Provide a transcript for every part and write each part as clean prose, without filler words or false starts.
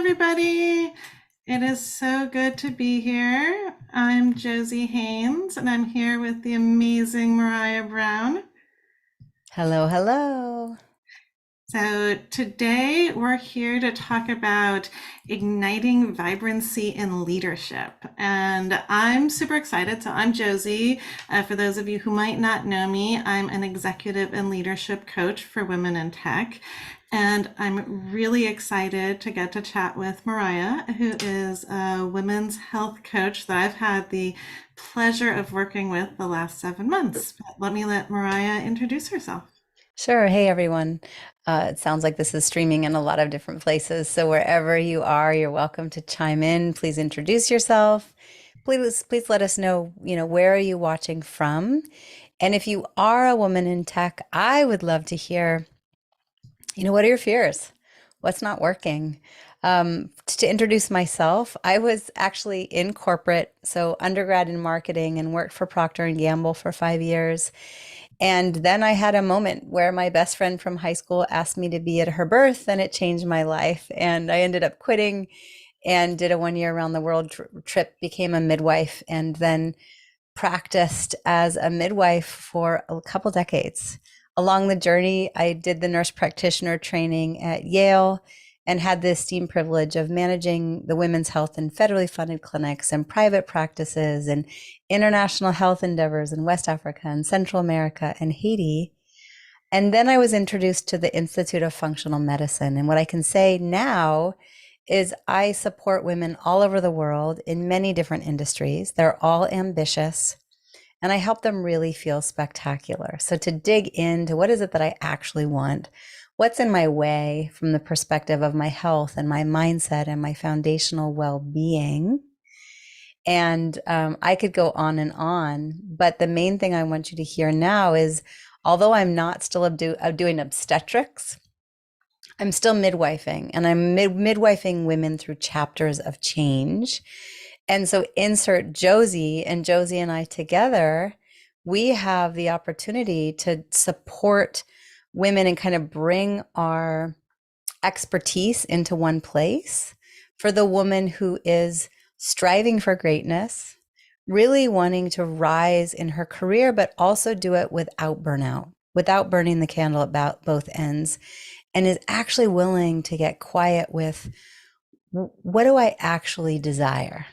everybody. It is so good to be here. I'm Jossie Haines, and I'm here with the amazing Maraya Brown. Hello, hello. So, today we're here to talk about igniting vibrancy in leadership. And I'm super excited. So, I'm Josie. For those of you who might not know me, I'm an executive and leadership coach for women in tech. And I'm really excited to get to chat with Maraya, who is a women's health coach that I've had the pleasure of working with the last 7 months. But let me let Maraya introduce herself. Sure. Hey, everyone. It sounds like this is streaming in a lot of different places. So wherever you are, you're welcome to chime in. Please introduce yourself. Please let us know, where are you watching from? And if you are a woman in tech, I would love to hear, what are your fears? What's not working? To introduce myself, I was actually in corporate, so undergrad in marketing and worked for Procter and Gamble for 5 years. And then I had a moment where my best friend from high school asked me to be at her birth, and it changed my life. And I ended up quitting and did a 1 year around the world trip, became a midwife, and then practiced as a midwife for a couple decades. Along the journey, I did the nurse practitioner training at Yale and had the esteemed privilege of managing the women's health in federally funded clinics and private practices and international health endeavors in West Africa and Central America and Haiti. And then I was introduced to the Institute of Functional Medicine. And what I can say now is I support women all over the world in many different industries. They're all ambitious, and I help them really feel spectacular. So to dig into what is it that I actually want, what's in my way from the perspective of my health and my mindset and my foundational well-being. And I could go on, but the main thing I want you to hear now is, although I'm not still doing obstetrics, I'm still midwifing, and I'm midwifing women through chapters of change. And so insert Josie, and Josie and I together, we have the opportunity to support women and kind of bring our expertise into one place for the woman who is striving for greatness, really wanting to rise in her career, but also do it without burnout, without burning the candle at both ends, and is actually willing to get quiet with, what do I actually desire?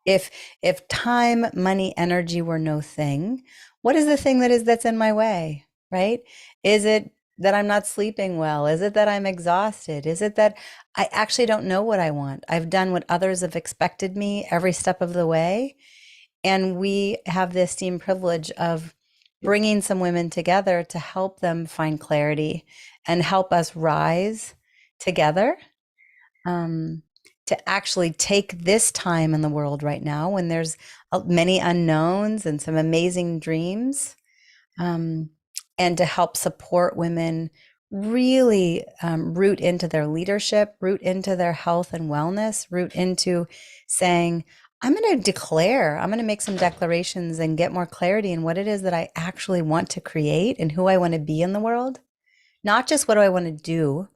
If time, money, energy were no thing, what is the thing that's in my way, right? Is it that I'm not sleeping well? Is it that I'm exhausted? Is it that I actually don't know what I want? I've done what others have expected me every step of the way. And we have the esteemed privilege of bringing some women together to help them find clarity and help us rise together. To actually take this time in the world right now when there's many unknowns and some amazing dreams, and to help support women really root into their leadership, root into their health and wellness, root into saying, I'm going to make some declarations and get more clarity in what it is that I actually want to create and who I want to be in the world. Not just what do I want to do,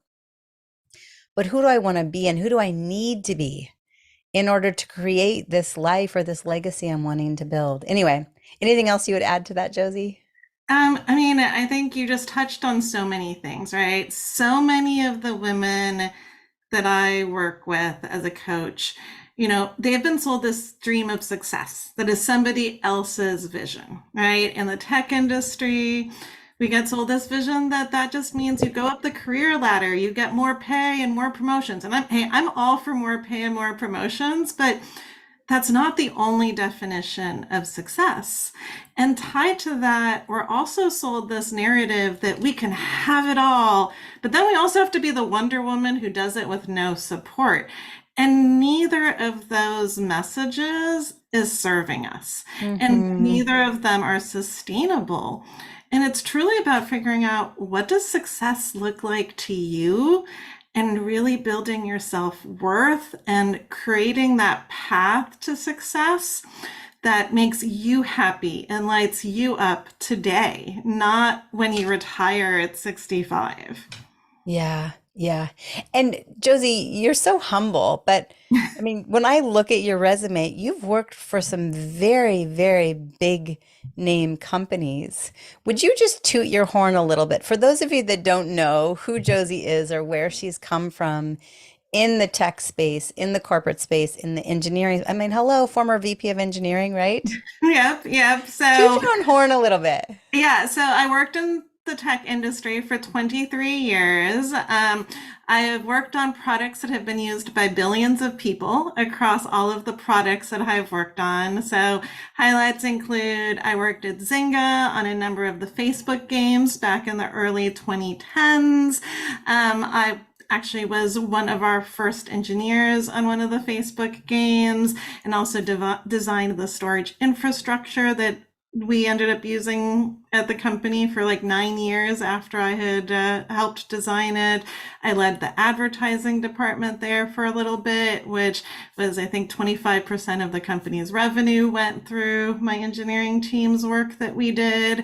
but who do I want to be and who do I need to be in order to create this life or this legacy I'm wanting to build? Anyway, anything else you would add to that, Josie? I think you just touched on so many things, right? So many of the women that I work with as a coach, they've been sold this dream of success that is somebody else's vision, right? In the tech industry, we get sold this vision that just means you go up the career ladder, you get more pay and more promotions. And I'm all for more pay and more promotions, but that's not the only definition of success. And tied to that, we're also sold this narrative that we can have it all, but then we also have to be the Wonder Woman who does it with no support. And neither of those messages is serving us, and Mm-hmm. neither of them are sustainable. And it's truly about figuring out, what does success look like to you, and really building your self-worth and creating that path to success that makes you happy and lights you up today, not when you retire at 65. Yeah. Yeah. And Josie, you're so humble, but I mean, when I look at your resume, you've worked for some very, very big name companies. Would you just toot your horn a little bit for those of you that don't know who Josie is or where she's come from in the tech space, in the corporate space, in the engineering? I mean, hello, former VP of engineering, right? Yep, yep. Toot So your own horn a little bit. yeah, so I worked in the tech industry for 23 years. I have worked on products that have been used by billions of people across all of the products that I've worked on. So, highlights include I worked at Zynga on a number of the Facebook games back in the early 2010s. I actually was one of our first engineers on one of the Facebook games and also designed the storage infrastructure that we ended up using at the company for like 9 years after I had helped design it. I led the advertising department there for a little bit, which was, I think, 25% of the company's revenue went through my engineering team's work that we did.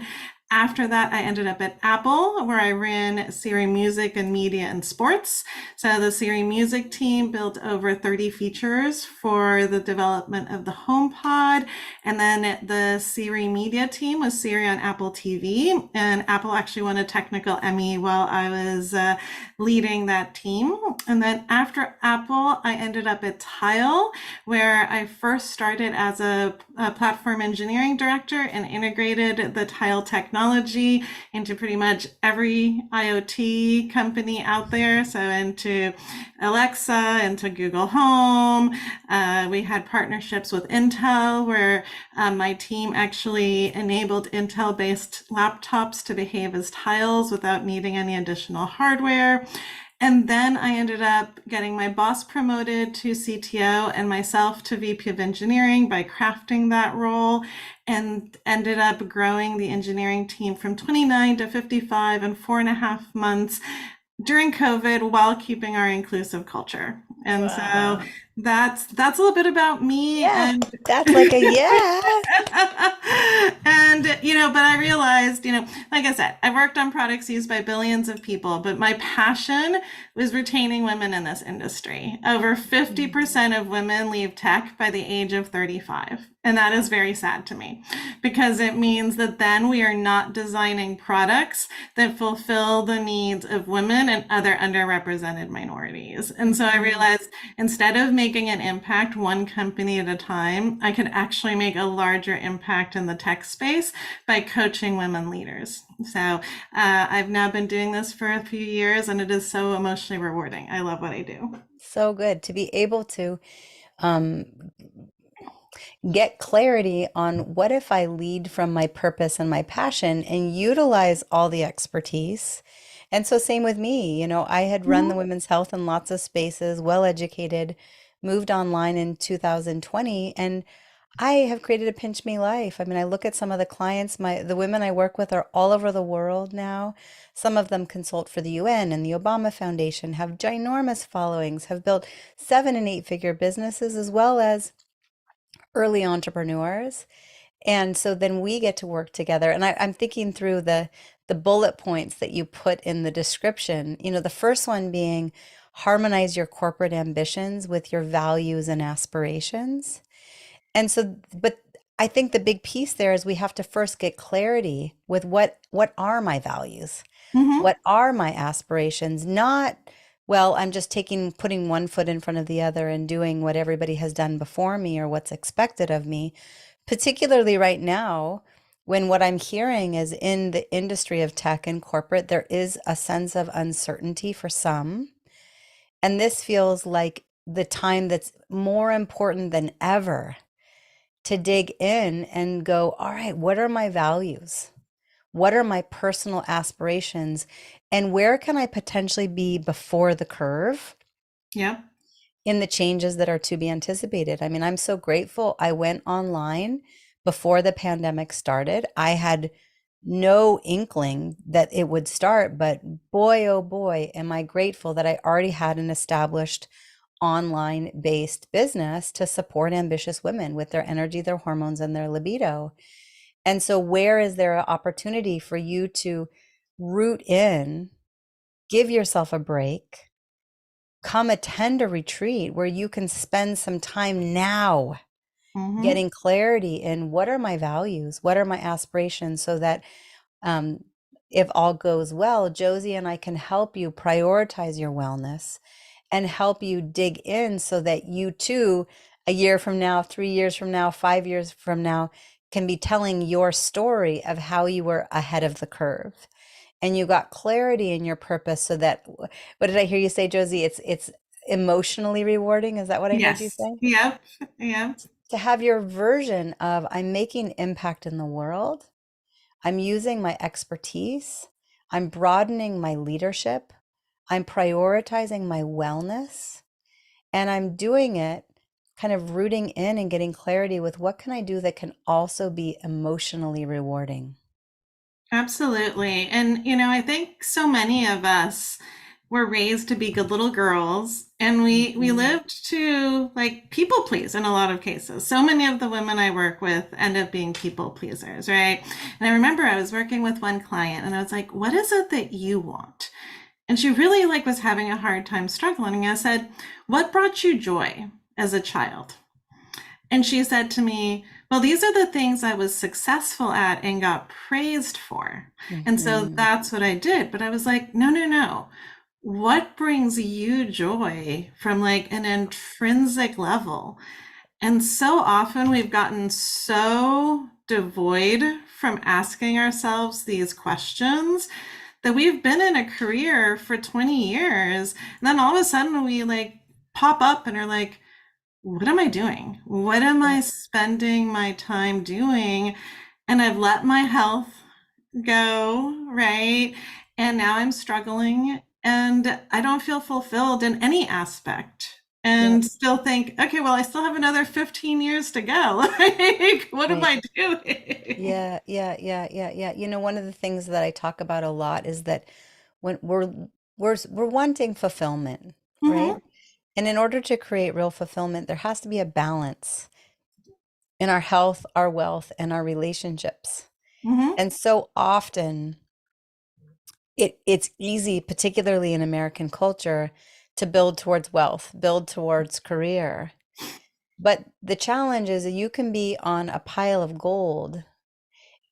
After that, I ended up at Apple, where I ran Siri Music and Media and Sports. So the Siri Music team built over 30 features for the development of the HomePod. And then the Siri Media team was Siri on Apple TV. And Apple actually won a technical Emmy while I was leading that team. And then after Apple, I ended up at Tile, where I first started as a platform engineering director and integrated the Tile technology into pretty much every IoT company out there. So into Alexa, into Google Home. We had partnerships with Intel, where my team actually enabled Intel-based laptops to behave as tiles without needing any additional hardware. And then I ended up getting my boss promoted to CTO and myself to VP of engineering by crafting that role, and ended up growing the engineering team from 29 to 55 in 4.5 months during COVID while keeping our inclusive culture. And so Wow. that's a little bit about me. Yeah, And that's like a yeah. and but I realized, like I said, I worked on products used by billions of people, but my passion was retaining women in this industry. Over 50% of women leave tech by the age of 35. And that is very sad to me because it means that then we are not designing products that fulfill the needs of women and other underrepresented minorities. And so I Mhm. realized instead of making an impact one company at a time, I could actually make a larger impact in the tech space by coaching women leaders. So I've now been doing this for a few years and it is so emotionally rewarding. I love what I do. So good to be able to um, get clarity on what if I lead from my purpose and my passion and utilize all the expertise. And so, same with me, I had run the Mhm. women's health in lots of spaces, well educated, moved online in 2020, and I have created a pinch me life. I mean, I look at some of the clients, the women I work with are all over the world now. Some of them consult for the UN and the Obama Foundation, have ginormous followings, have built 7 and 8 figure businesses, as well as early entrepreneurs. And so then we get to work together. And I'm thinking through the bullet points that you put in the description. The first one being harmonize your corporate ambitions with your values and aspirations. And so, but I think the big piece there is we have to first get clarity with what are my values? Mhm. What are my aspirations? Not, well, I'm just putting one foot in front of the other and doing what everybody has done before me or what's expected of me, particularly right now, when what I'm hearing is in the industry of tech and corporate, there is a sense of uncertainty for some. And this feels like the time that's more important than ever to dig in and go, all right, what are my values? What are my personal aspirations? And where can I potentially be before the curve Yep. in the changes that are to be anticipated? I mean, I'm so grateful I went online before the pandemic started. I had no inkling that it would start, but boy, oh boy, am I grateful that I already had an established online based business to support ambitious women with their energy, their hormones, and their libido. And so, where is there an opportunity for you to root in give yourself a break, come attend a retreat where you can spend some time now Mm-hmm. getting clarity in what are my values, what are my aspirations, so that um, if all goes well, Josie and I can help you prioritize your wellness and help you dig in so that you too, a year from now, 3 years from now, 5 years from now, can be telling your story of how you were ahead of the curve and you got clarity in your purpose so that, what did I hear you say, Josie? It's emotionally rewarding. Is that what I heard you Yes. say? Yep. Yep. To have your version of I'm making impact in the world, I'm using my expertise, I'm broadening my leadership, I'm prioritizing my wellness, and I'm doing it kind of rooting in and getting clarity with what can I do that can also be emotionally rewarding. Absolutely. And, I think so many of us were raised to be good little girls, and we Mhm. lived to like people please in a lot of cases. So many of the women I work with end up being people pleasers, right? And I remember I was working with one client and I was like, "What is it that you want?" And she really was having a hard time struggling. And I said, "What brought you joy as a child?" And she said to me, "Well, these are the things I was successful at and got praised for. And so Mhm. that's what I did." But I was like, "No, no, no. What brings you joy from an intrinsic level?" And so often we've gotten so devoid from asking ourselves these questions that we've been in a career for 20 years. And then all of a sudden we pop up and are like, what am I doing? What am Yeah, I spending my time doing? And I've let my health go, right? And now I'm struggling and I don't feel fulfilled in any aspect. yeah, And still think, okay, well, I still have another 15 years to go. Like, what am right. I doing? Yeah, yeah, yeah, yeah, yeah. One of the things that I talk about a lot is that when we're wanting fulfillment, right? Hmm. And in order to create real fulfillment, there has to be a balance in our health, our wealth, and our relationships. Hmm. And so often it's easy, particularly in American culture, to build towards wealth, build towards career. But the challenge is that you can be on a pile of gold.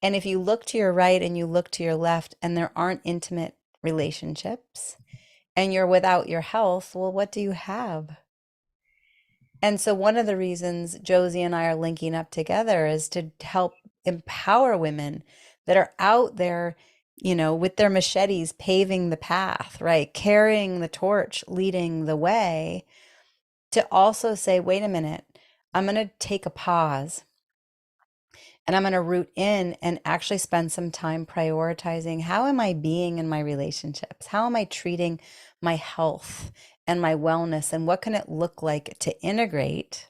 And if you look to your right and you look to your left and there aren't intimate relationships and you're without your health, well, what do you have? And so one of the reasons Josie and I are linking up together is to help empower women that are out there, with their machetes paving the path, right? Carrying the torch, leading the way, to also say, wait a minute, I'm going to take a pause and I'm going to root in and actually spend some time prioritizing how am I being in my relationships? How am I treating my health and my wellness? And what can it look like to integrate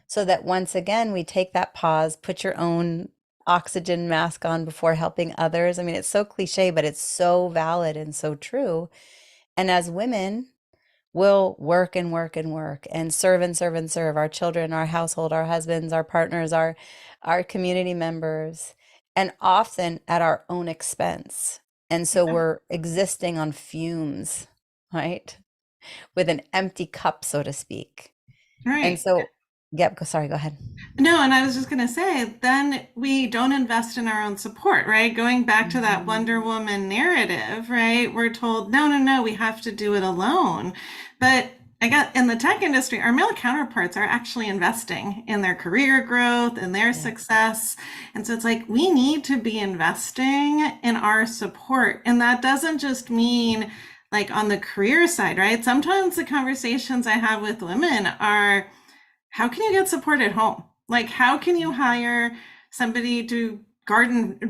so that once again, we take that pause, put your own oxygen mask on before helping others. I mean, it's so cliche, but it's so valid and so true. And as women, we'll work and work and work and serve and serve and serve our children, our household, our husbands, our partners, our community members, and often at our own expense. And so we're existing on fumes, right? With an empty cup, so to speak. And Right. so, yep, sorry, go ahead. No, and I was just going to say, then we don't invest in our own support, right? Going back to that Mhm. Wonder Woman narrative, right? We're told, no, no, no, we have to do it alone. But I got in the tech industry, our male counterparts are actually investing in their career growth and their Yeah. success. And so it's like we need to be investing in our support. And that doesn't just mean on the career side, right? Sometimes the conversations I have with women are, how can you get support at home? How can you hire somebody to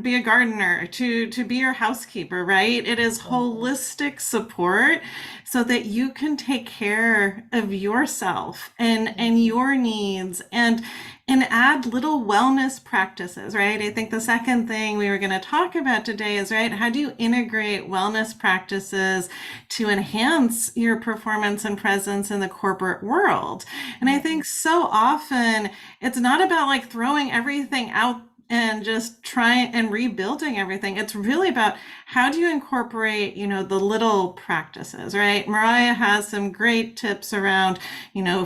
be a gardener, to be your housekeeper, right? It is Yeah. holistic support so that you can take care of yourself and Mhm. your needs and add little wellness practices, right? I think the second thing we were going to talk about today is, right, how do you integrate wellness practices to enhance your performance and presence in the corporate world? And I Yeah. think so often it's not about throwing everything out and just trying and rebuilding everything. It's really about how do you incorporate, the little practices, right? Maraya has some great tips around,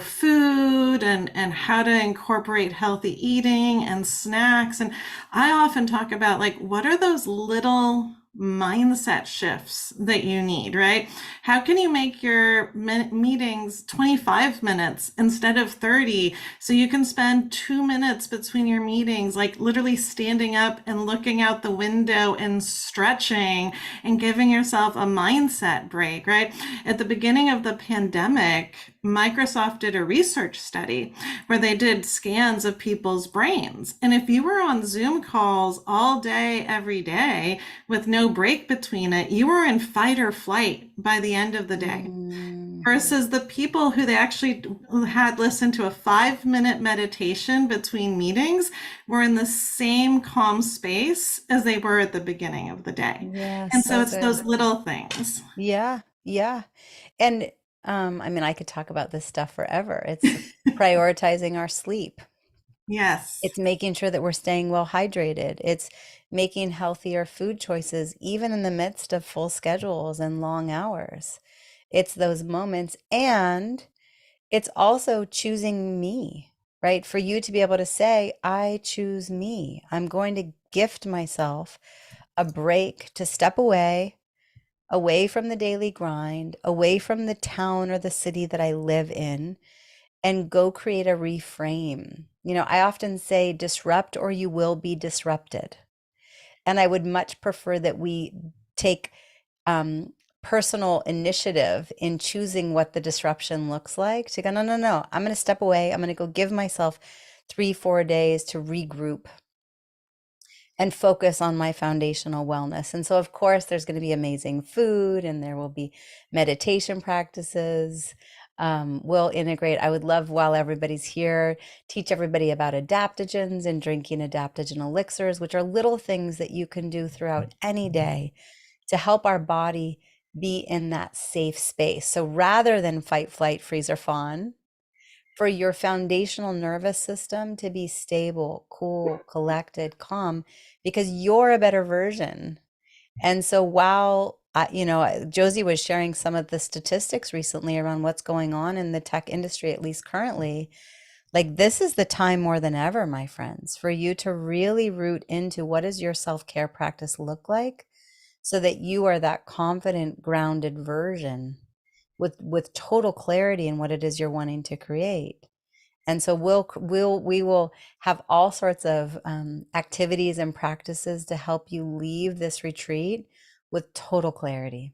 food and how to incorporate healthy eating and snacks. And I often talk about like, what are those little mindset shifts that you need, right? How can you make your meetings 25 minutes instead of 30 so you can spend 2 minutes between your meetings, like literally standing up and looking out the window and stretching and giving yourself a mindset break, right? At the beginning of the pandemic, Microsoft did a research study where they did scans of people's brains. And if you were on Zoom calls all day, every day, with no break between it, you were in fight or flight by the end of the day. Mm, Versus the people who they actually had listened to a 5-minute meditation between meetings were in the same calm space as they were at the beginning of the day. yeah, And so so it's those good. little things. Yeah, yeah. And I mean, I could talk about this stuff forever. It's prioritizing our sleep. Yes. It's making sure that we're staying well hydrated. It's making healthier food choices, even in the midst of full schedules and long hours. It's those moments. And it's also choosing me, right? For you to be able to say, I choose me. I'm going to gift myself a break to step away from the daily grind, away from the town or the city that I live in, and go create a reframe. I often say disrupt or you will be disrupted. And I would much prefer that we take um, personal initiative in choosing what the disruption looks like to go, no, no, no, I'm going to step away. I'm going to go give myself 3, 4 days to regroup and focus on my foundational wellness. And so, of course, there's going to be amazing food and there will be meditation practices. We'll integrate. I would love, while everybody's here, teach everybody about adaptogens and drinking adaptogen elixirs, which are little things that you can do throughout any day to help our body be in that safe space. So rather than fight, flight, freeze, or fawn, for your foundational nervous system to be stable, cool, collected, calm, because you're a better version. And so while Josie was sharing some of the statistics recently around what's going on in the tech industry, at least currently, like this is the time more than ever, my friends, for you to really root into what does your self-care practice look like so that you are that confident, grounded version with total clarity in what it is you're wanting to create. And so we will have all sorts of activities and practices to help you leave this retreat with total clarity.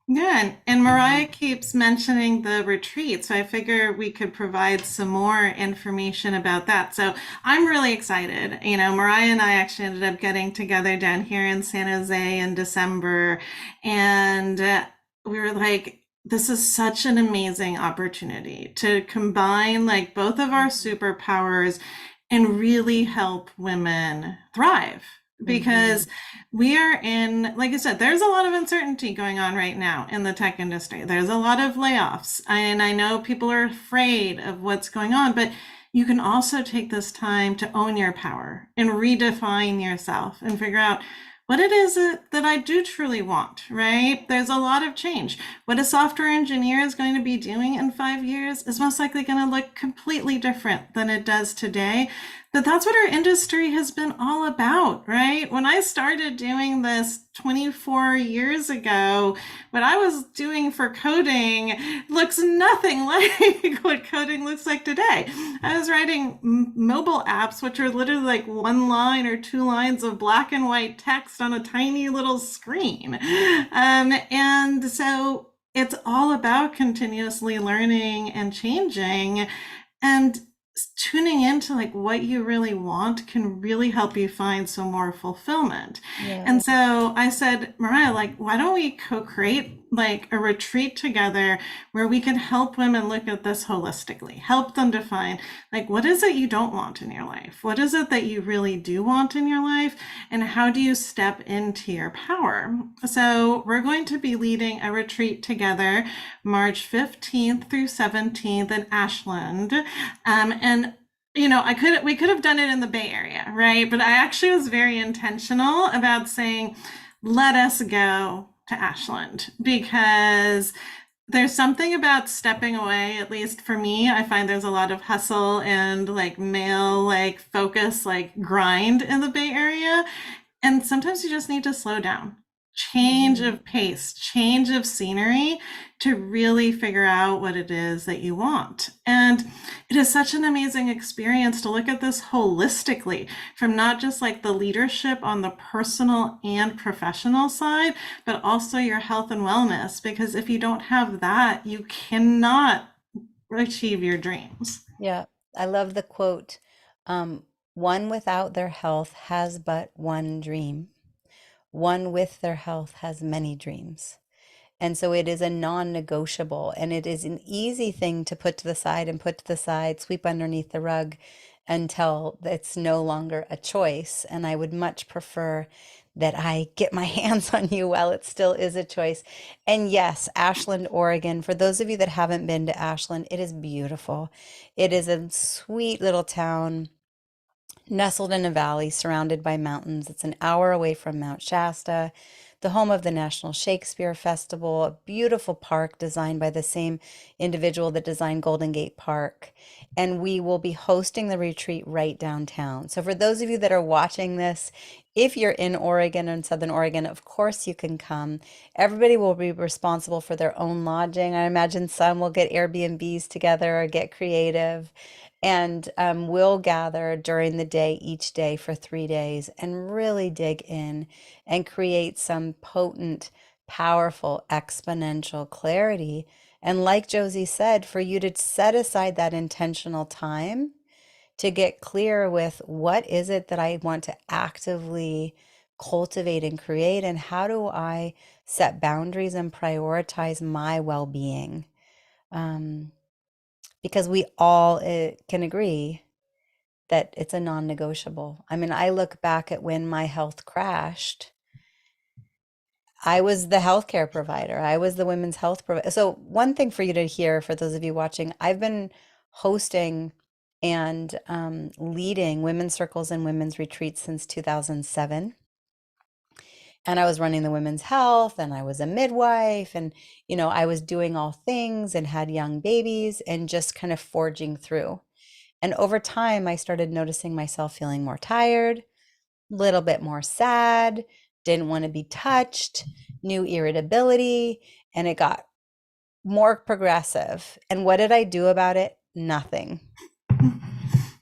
Yeah, and Mhm. Mariah keeps mentioning the retreat, so I figure we could provide some more information about that. So I'm really excited. Mariah and I actually ended up getting together down here in San Jose in December, and we were like, this is such an amazing opportunity to combine like both of our superpowers and really help women thrive. Because Mhm. we are in, like I said, there's a lot of uncertainty going on right now in the tech industry. There's a lot of layoffs, and I know people are afraid of what's going on, but you can also take this time to own your power and redefine yourself and figure out what it is that I do truly want, right? There's a lot of change. What a software engineer is going to be doing in 5 years is most likely going to look completely different than it does today. But that's what our industry has been all about, right? When I started doing this 24 years ago, what I was doing for coding looks nothing like what coding looks like today. I was writing mobile apps, which are literally like one line or 2 lines of black and white text on a tiny little screen. And so it's all about continuously learning and changing. And tuning into like what you really want can really help you find some more fulfillment. Yeah. And so I said, Mariah, like, why don't we co-create like a retreat together where we can help women look at this holistically, help them define like what is it you don't want in your life? What is it that you really do want in your life? And how do you step into your power? So we're going to be leading a retreat together March 15th through 17th in Ashland. And we could have done it in the Bay Area, right? But I actually was very intentional about saying, let us go to Ashland because there's something about stepping away, at least for me. I find there's a lot of hustle and like male, like focus, like grind in the Bay Area. And sometimes you just need to slow down, change Mhm. of pace, change of scenery to really figure out what it is that you want. And it is such an amazing experience to look at this holistically from not just like the leadership on the personal and professional side, but also your health and wellness. Because if you don't have that, you cannot achieve your dreams. Yeah, I love the quote. One without their health has but one dream. One with their health has many dreams. And so it is a non-negotiable, and it is an easy thing to put to the side and put to the side, sweep underneath the rug until it's no longer a choice. And I would much prefer that I get my hands on you while it still is a choice. And yes, Ashland, Oregon, for those of you that haven't been to Ashland, it is beautiful. It is a sweet little town nestled in a valley surrounded by mountains. It's an hour away from Mount Shasta, the home of the National Shakespeare Festival, a beautiful park designed by the same individual that designed Golden Gate Park. And we will be hosting the retreat right downtown. So, for those of you that are watching this, if you're in Oregon and Southern Oregon, of course you can come. Everybody will be responsible for their own lodging. I imagine some will get Airbnbs together or get creative. And we'll gather during the day, each day for 3 days, and really dig in and create some potent, powerful, exponential clarity. And like Josie said, for you to set aside that intentional time to get clear with what is it that I want to actively cultivate and create, and how do I set boundaries and prioritize my well-being? Um, because we all can agree that it's a non-negotiable. I mean, I look back at when my health crashed. I was the healthcare provider. I was the women's health provider. So one thing for you to hear, for those of you watching, I've been hosting and leading women's circles and women's retreats since 2007. And I was running the women's health, and I was a midwife, and I was doing all things and had young babies and just kind of forging through. And over time, I started noticing myself feeling more tired, a little bit more sad, didn't want to be touched, new irritability, and it got more progressive. And what did I do about it? Nothing.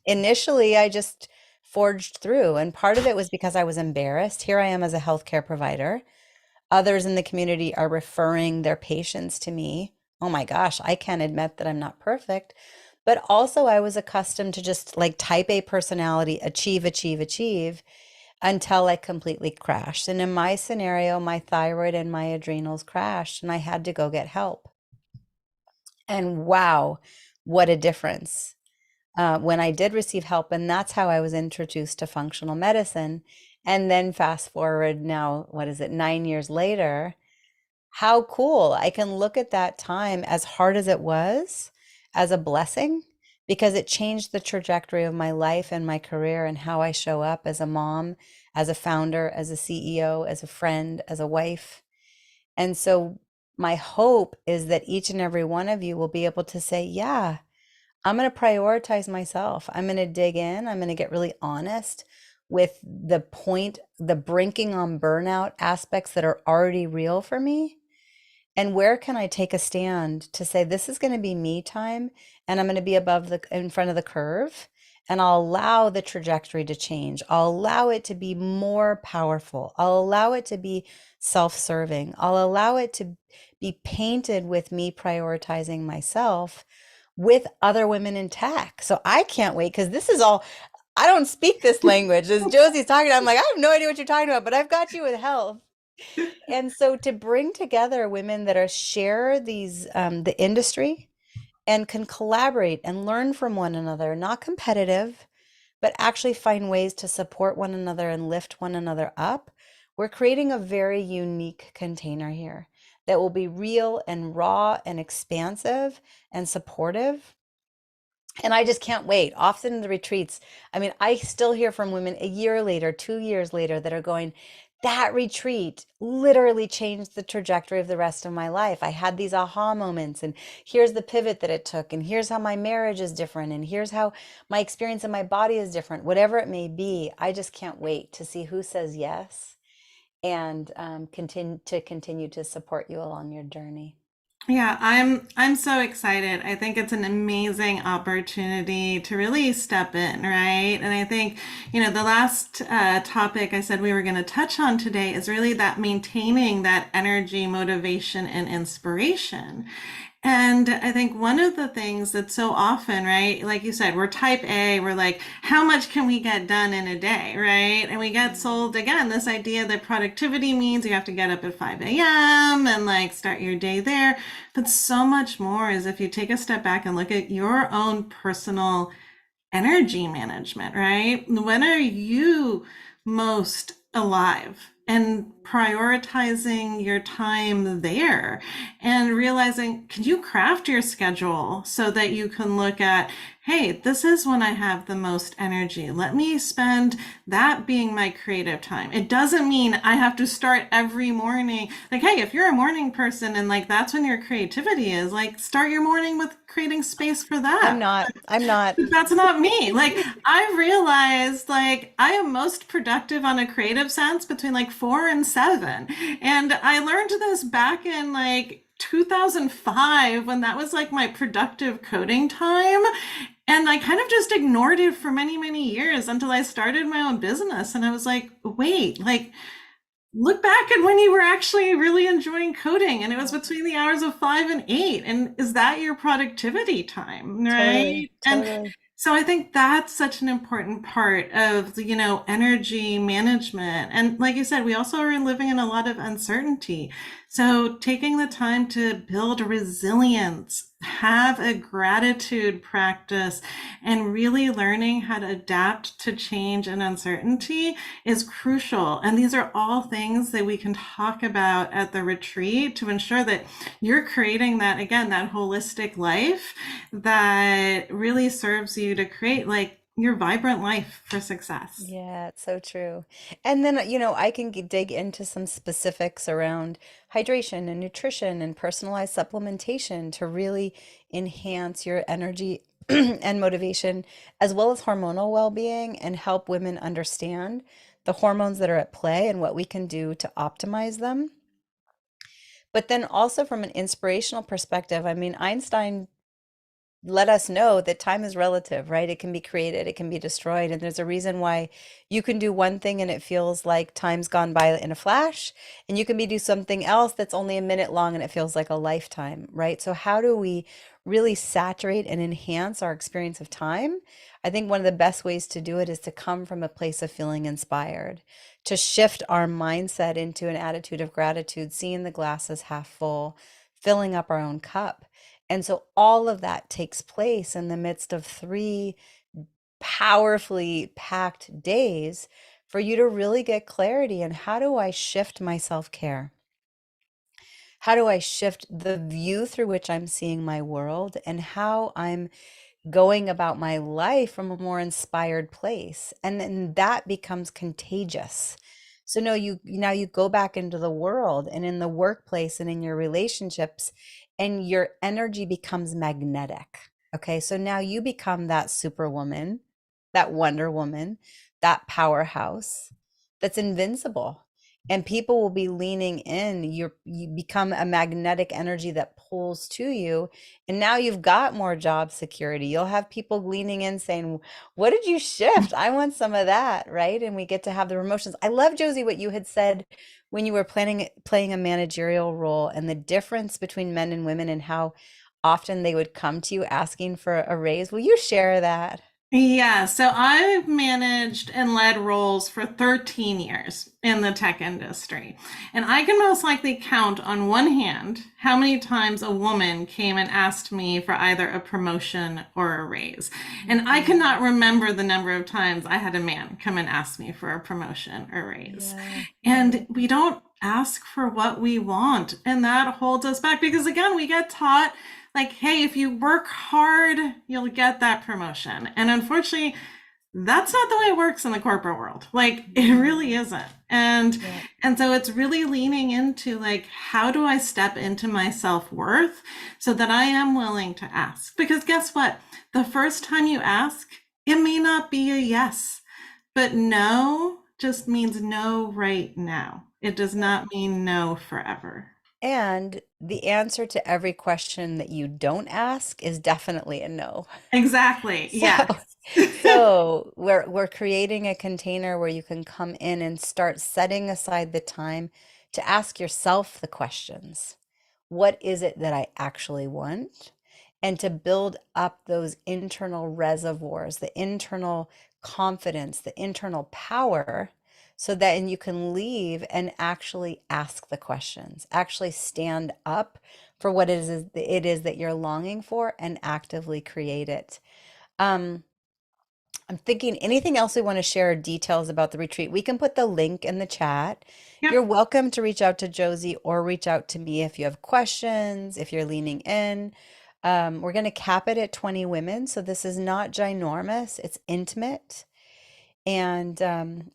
Initially, I just forged through. And part of it was because I was embarrassed. Here I am as a healthcare provider. Others in the community are referring their patients to me. Oh my gosh, I can't admit that I'm not perfect. But also, I was accustomed to just like type A personality, achieve, achieve, achieve until I completely crashed. And in my scenario, my thyroid and my adrenals crashed, and I had to go get help. And wow, what a difference when I did receive help. And that's how I was introduced to functional medicine. And then fast forward now, what is it, 9 years later? How cool. I can look at that time, as hard as it was, as a blessing because it changed the trajectory of my life and my career and how I show up as a mom, as a founder, as a CEO, as a friend, as a wife. And so my hope is that each and every one of you will be able to say, yeah, I'm going to prioritize myself. I'm going to dig in. I'm going to get really honest with the brinking on burnout aspects that are already real for me. And where can I take a stand to say, this is going to be me time, and I'm going to be in front of the curve, and I'll allow the trajectory to change. I'll allow it to be more powerful. I'll allow it to be self-serving. I'll allow it to be painted with me prioritizing myself with other women in tech. So I can't wait because this is all, I don't speak this language. As Josie's talking, I'm like, I have no idea what you're talking about, but I've got you with health. And so to bring together women that are share these the industry and can collaborate and learn from one another, not competitive, but actually find ways to support one another and lift one another up, we're creating a very unique container here that will be real and raw and expansive and supportive. And I just can't wait. Often the retreats, I mean, I still hear from women a year later, 2 years later, that are going, that retreat literally changed the trajectory of the rest of my life. I had these aha moments, and here's the pivot that it took, and here's how my marriage is different, and here's how my experience in my body is different. Whatever it may be, I just can't wait to see who says yes and continue to support you along your journey. Yeah, I'm so excited. I think it's an amazing opportunity to really step in, right? And I think, the last topic I said we were going to touch on today is really that maintaining that energy, motivation, and inspiration. And I think one of the things that's so often, right, like you said, we're type A, we're like, how much can we get done in a day, right? And we get sold again this idea that productivity means you have to get up at 5 a.m. and like start your day there. But so much more is if you take a step back and look at your own personal energy management, right? When are you most alive? And prioritizing your time there and realizing, can you craft your schedule so that you can look at, hey, this is when I have the most energy. Let me spend that being my creative time. It doesn't mean I have to start every morning. Like, hey, if you're a morning person and like that's when your creativity is, like start your morning with creating space for I'm that. not. I'm not. That's not me. Like I realized like I am most productive on a creative sense between like 4 and 7. And I learned this back in like 2005 when that was like my productive coding time. And I kind of just ignored it for many, many years until I started my own business. And I was like, wait, like look back at when you were actually really enjoying coding and it was between the hours of 5 and 8, and is that your productivity time, Totally. right? And Totally. so I think that's such an important part of the energy management. And like you said, we also are living in a lot of uncertainty, so taking the time to build resilience, have a gratitude practice, and really learning how to adapt to change and uncertainty is crucial. And these are all things that we can talk about at the retreat to ensure that you're creating that, again, that holistic life that really serves you to create like your vibrant life for success. Yeah, it's so true. And then, I can dig into some specifics around hydration and nutrition and personalized supplementation to really enhance your energy and motivation, as well as hormonal well-being, and help women understand the hormones that are at play and what we can do to optimize them. But then also from an inspirational perspective, I mean, Einstein let us know that time is relative, right? It can be created, it can be destroyed. And there's a reason why you can do one thing and it feels like time's gone by in a flash, and you can do something else that's only a minute long and it feels like a lifetime, right? So how do we really saturate and enhance our experience of time? I think one of the best ways to do it is to come from a place of feeling inspired, to shift our mindset into an attitude of gratitude, seeing the glass as half full, filling up our own cup. And so all of that takes place in the midst of 3 powerfully packed days for you to really get clarity. And how do I shift my self-care? How do I shift the view through which I'm seeing my world and how I'm going about my life from a more inspired place? And then that becomes contagious. So no, you now you go back into the world and in the workplace and in your relationships, and your energy becomes magnetic. Okay, so now you become that superwoman, that Wonder Woman, that powerhouse that's invincible. And people will be leaning in. You become a magnetic energy that pulls to you. And now you've got more job security. You'll have people leaning in saying, what did you shift? I want some of that, right? And we get to have the emotions. I love, Josie, what you had said when you were playing a managerial role, and the difference between men and women and how often they would come to you asking for a raise. Will you share that? Yeah, so I've managed and led roles for 13 years in the tech industry. And I can most likely count on one hand how many times a woman came and asked me for either a promotion or a raise. And I Mhm. cannot remember the number of times I had a man come and ask me for a promotion or raise. Yeah, yeah. And we don't ask for what we want. And that holds us back because, again, we get taught like, hey, if you work hard, you'll get that promotion. And unfortunately, that's not the way it works in the corporate world. Like it really No. isn't. And Yeah. and so it's really leaning into like how do I step into my self-worth so that I am willing to ask? Because guess what? The first time you ask, it may not be a yes, but no just means no right now. It does not mean no forever. And the answer to every question that you don't ask is definitely a no. Exactly. So, Yes. so we're creating a container where you can come in and start setting aside the time to ask yourself the questions. What is it that I actually want? And to build up those internal reservoirs, the internal confidence, the internal power, so that and you can leave and actually ask the questions, actually stand up for what it is that you're longing for and actively create it. Um, I'm thinking anything else we want to share details about the retreat. We can put the link in the chat. Yep. You're welcome to reach out to Josie or reach out to me if you have questions, if you're leaning in. We're going to cap it at 20 women. So this is not ginormous, it's intimate. And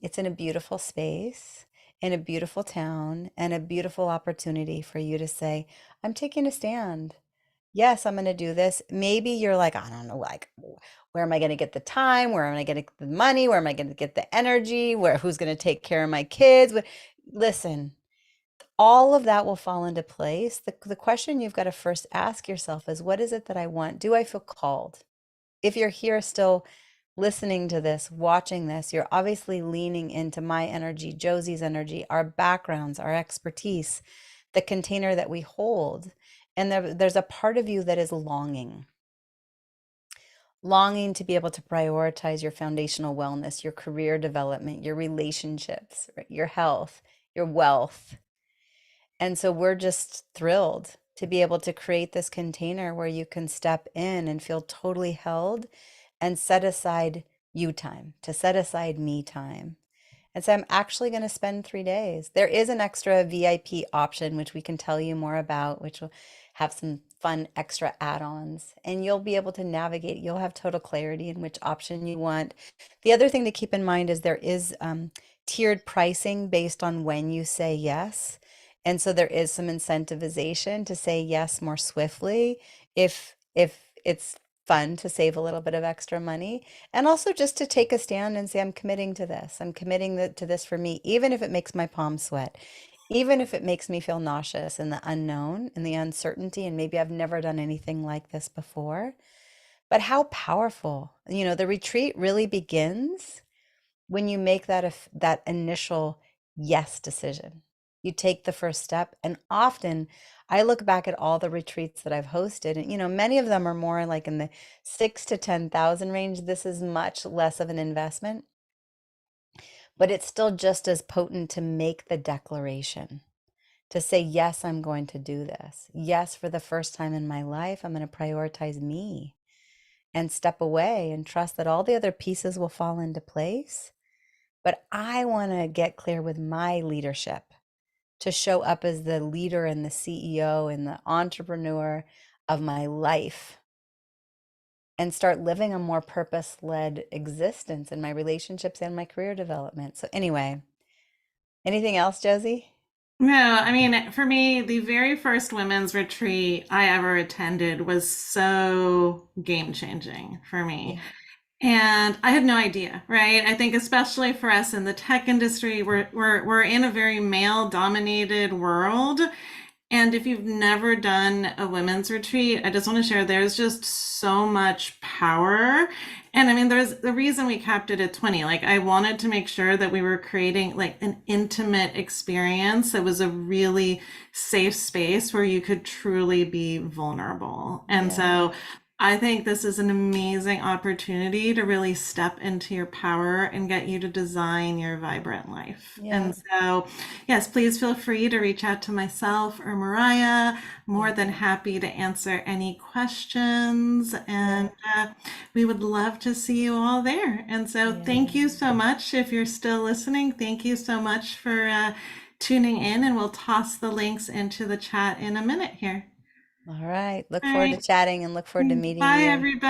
it's in a beautiful space, in a beautiful town, and a beautiful opportunity for you to say, I'm taking a stand. Yes, I'm going to do this. Maybe you're like, I don't know, like, where am I going to get the time? Where am I going to get the money? Where am I going to get the energy? Who's going to take care of my kids? Listen, all of that will fall into place. The question you've got to first ask yourself is, what is it that I want? Do I feel called? If you're here still listening to this, watching this, you're obviously leaning into my energy, Josie's energy, our backgrounds, our expertise, the container that we hold. And there's a part of you that is longing to be able to prioritize your foundational wellness, your career development, your relationships, right, your health, your wealth. And so we're just thrilled to be able to create this container where you can step in and feel totally held and set aside you time, to set aside me time. And so I'm actually going to spend 3 days. There is an extra VIP option, which we can tell you more about, which will have some fun extra add-ons, and you'll be able to navigate. You'll have total clarity in which option you want. The other thing to keep in mind is there is tiered pricing based on when you say yes. And so there is some incentivization to say yes more swiftly if it's fun to save a little bit of extra money, and also just to take a stand and say, I'm committing to this. I'm committing to this for me, even if it makes my palms sweat, even if it makes me feel nauseous in the unknown and the uncertainty. And maybe I've never done anything like this before. But how powerful, the retreat really begins when you make that initial yes decision. You take the first step. And often I look back at all the retreats that I've hosted, and many of them are more like in the 6 to 10,000 range. This is much less of an investment, but it's still just as potent to make the declaration, to say, yes, I'm going to do this. Yes, for the first time in my life, I'm going to prioritize me and step away and trust that all the other pieces will fall into place. But I want to get clear with my leadership to show up as the leader and the CEO and the entrepreneur of my life and start living a more purpose-led existence in my relationships and my career development. So anyway, anything else, Josie? No, I mean, for me, the very first women's retreat I ever attended was so game changing for me. Yeah. And I had no idea, right? I think especially for us in the tech industry, we're in a very male dominated world. And if you've never done a women's retreat, I just want to share there's just so much power. And I mean, there's the reason we capped it at 20. Like, I wanted to make sure that we were creating like an intimate experience that was a really safe space where you could truly be vulnerable. And Yeah. so I think this is an amazing opportunity to really step into your power and get you to design your vibrant life. Yeah. And so, yes, please feel free to reach out to myself or Maraya. More Yeah. than happy to answer any questions. And Yeah. we would love to see you all there. And so, thank Yeah. you so much. If you're still listening, thank you so much for tuning in. And we'll toss the links into the chat in a minute here. All right. Look All forward to right. chatting and look forward to meeting Bye, you. everybody.